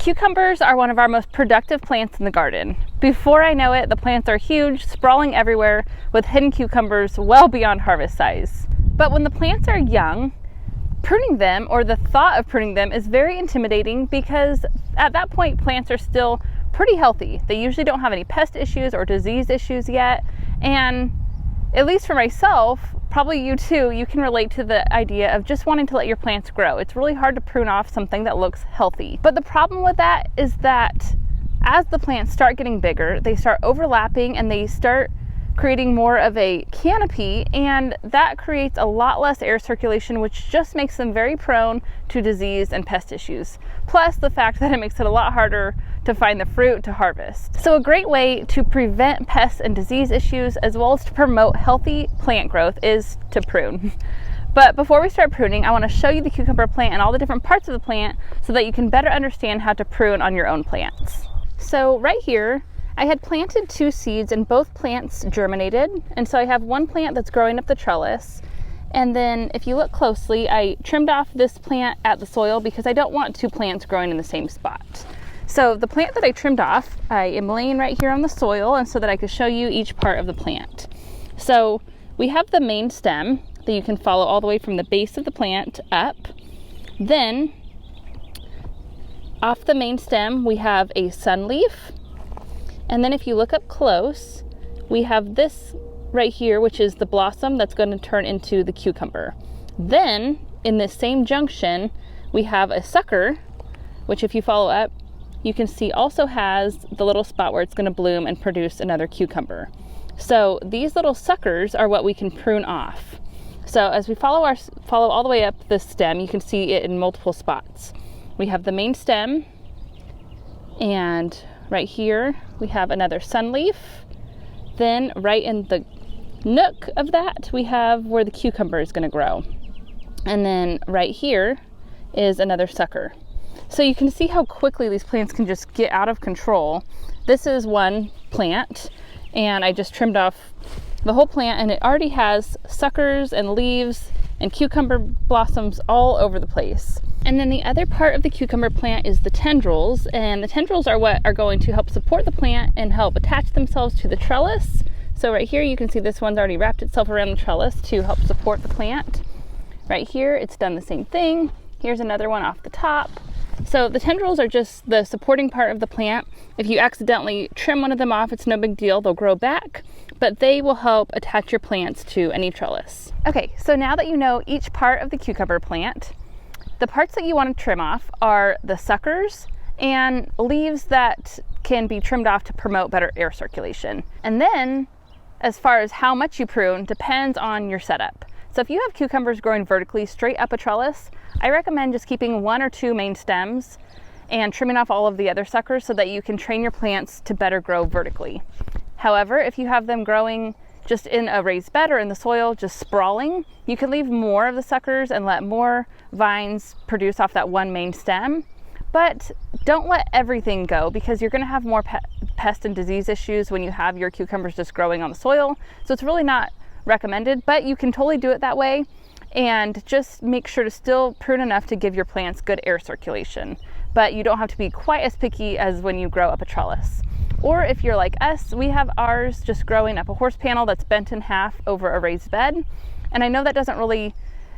Cucumbers are one of our most productive plants in the garden. Before I know it, the plants are huge, sprawling everywhere, with hidden cucumbers well beyond harvest size. But when the plants are young, pruning them, or the thought of pruning them, is very intimidating because at that point plants are still pretty healthy. They usually don't have any pest issues or disease issues yet, and at least for myself, probably you too, you can relate to the idea of just wanting to let your plants grow. It's really hard to prune off something that looks healthy. But the problem with that is that as the plants start getting bigger, they start overlapping and they start creating more of a canopy, and that creates a lot less air circulation, which just makes them very prone to disease and pest issues. Plus the fact that it makes it a lot harder to find the fruit to harvest. So a great way to prevent pests and disease issues, as well as to promote healthy plant growth, is to prune. But before we start pruning, I want to show you the cucumber plant and all the different parts of the plant so that you can better understand how to prune on your own plants. So right here, I had planted 2 seeds and both plants germinated, and so I have one plant that's growing up the trellis, and then if you look closely, I trimmed off this plant at the soil because I don't want 2 plants growing in the same spot. So the plant that I trimmed off, I am laying right here on the soil, and so that I could show you each part of the plant. So we have the main stem that you can follow all the way from the base of the plant up. Then off the main stem we have a sunleaf. And then if you look up close, we have this right here, which is the blossom that's going to turn into the cucumber. Then in this same junction, we have a sucker, which if you follow up, you can see also has the little spot where it's going to bloom and produce another cucumber. So these little suckers are what we can prune off. So as we follow all the way up the stem, you can see it in multiple spots. We have the main stem, and right here we have another sunleaf. Then right in the nook of that, we have where the cucumber is going to grow. And then right here is another sucker. So you can see how quickly these plants can just get out of control. This is one plant, and I just trimmed off the whole plant, and it already has suckers and leaves and cucumber blossoms all over the place. And then the other part of the cucumber plant is the tendrils, and the tendrils are what are going to help support the plant and help attach themselves to the trellis. So right here you can see this one's already wrapped itself around the trellis to help support the plant. Right here it's done the same thing. Here's another one off the top. So the tendrils are just the supporting part of the plant. If you accidentally trim one of them off, it's no big deal, they'll grow back, but they will help attach your plants to any trellis. Okay, so now that you know each part of the cucumber plant, the parts that you want to trim off are the suckers and leaves that can be trimmed off to promote better air circulation. And then as far as how much you prune depends on your setup. So if you have cucumbers growing vertically straight up a trellis, I recommend just keeping 1 or 2 main stems and trimming off all of the other suckers so that you can train your plants to better grow vertically. However, if you have them growing just in a raised bed or in the soil, just sprawling, you can leave more of the suckers and let more vines produce off that one main stem. But don't let everything go, because you're going to have more pest and disease issues when you have your cucumbers just growing on the soil. So it's really not recommended, but you can totally do it that way, and just make sure to still prune enough to give your plants good air circulation. But you don't have to be quite as picky as when you grow up a trellis. Or if you're like us, we have ours just growing up a horse panel that's bent in half over a raised bed. And I know that doesn't really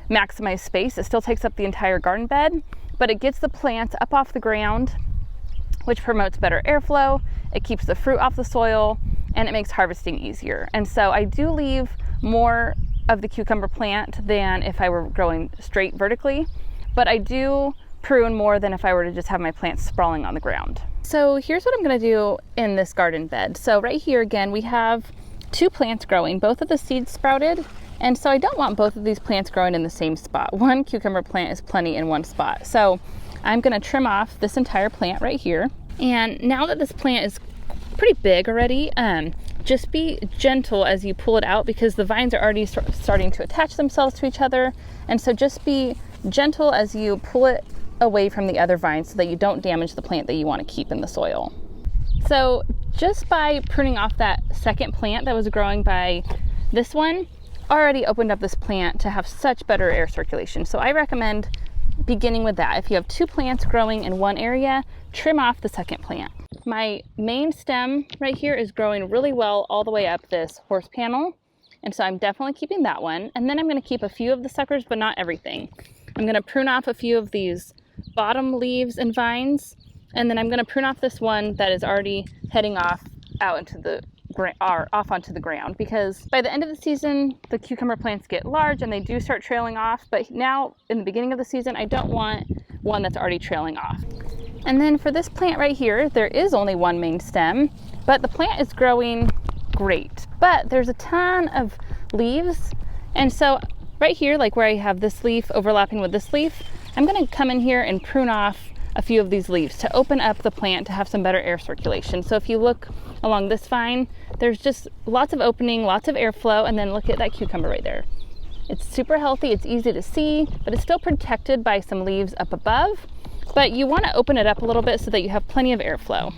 maximize space. It still takes up the entire garden bed, but it gets the plants up off the ground, which promotes better airflow. It keeps the fruit off the soil, and it makes harvesting easier. And so I do leave more of the cucumber plant than if I were growing straight vertically, but I do prune more than if I were to just have my plants sprawling on the ground. So here's what I'm going to do in this garden bed. So right here again, we have 2 plants growing. Both of the seeds sprouted, and so I don't want both of these plants growing in the same spot. One cucumber plant is plenty in one spot. So I'm going to trim off this entire plant right here. And now that this plant is pretty big already, just be gentle as you pull it out, because the vines are already starting to attach themselves to each other. And so just be gentle as you pull it away from the other vines so that you don't damage the plant that you want to keep in the soil. So just by pruning off that second plant that was growing by this one, already opened up this plant to have such better air circulation. So I recommend beginning with that. If you have 2 plants growing in one area, trim off the second plant. My main stem right here is growing really well all the way up this horse panel. And so I'm definitely keeping that one. And then I'm going to keep a few of the suckers, but not everything. I'm going to prune off a few of these bottom leaves and vines. And then I'm going to prune off this one that is already heading off out into the off onto the ground, because by the end of the season the cucumber plants get large and they do start trailing off, but now in the beginning of the season I don't want one that's already trailing off. And then for this plant right here, there is only one main stem, but the plant is growing great, but there's a ton of leaves. And so right here, like where I have this leaf overlapping with this leaf, I'm going to come in here and prune off a few of these leaves to open up the plant to have some better air circulation. So if you look along this vine, there's just lots of opening, lots of airflow, and then look at that cucumber right there. It's super healthy, it's easy to see, but it's still protected by some leaves up above. But you want to open it up a little bit so that you have plenty of airflow.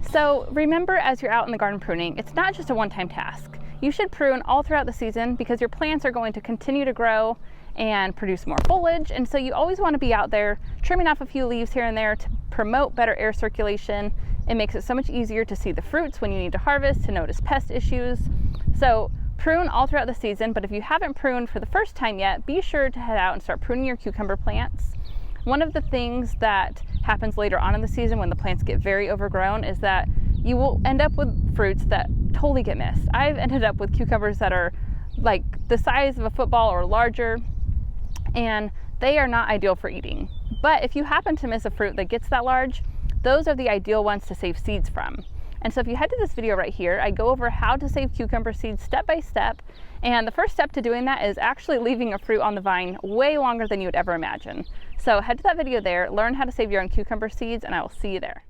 So remember, as you're out in the garden pruning, it's not just a one-time task. You should prune all throughout the season because your plants are going to continue to grow and produce more foliage. And so you always want to be out there trimming off a few leaves here and there to promote better air circulation. It makes it so much easier to see the fruits when you need to harvest, to notice pest issues. So prune all throughout the season, but if you haven't pruned for the first time yet, be sure to head out and start pruning your cucumber plants. One of the things that happens later on in the season when the plants get very overgrown is that you will end up with fruits that totally get missed. I've ended up with cucumbers that are like the size of a football or larger, and they are not ideal for eating. But if you happen to miss a fruit that gets that large, those are the ideal ones to save seeds from. And so if you head to this video right here, I go over how to save cucumber seeds step by step. And the first step to doing that is actually leaving a fruit on the vine way longer than you would ever imagine. So head to that video there, learn how to save your own cucumber seeds, and I will see you there.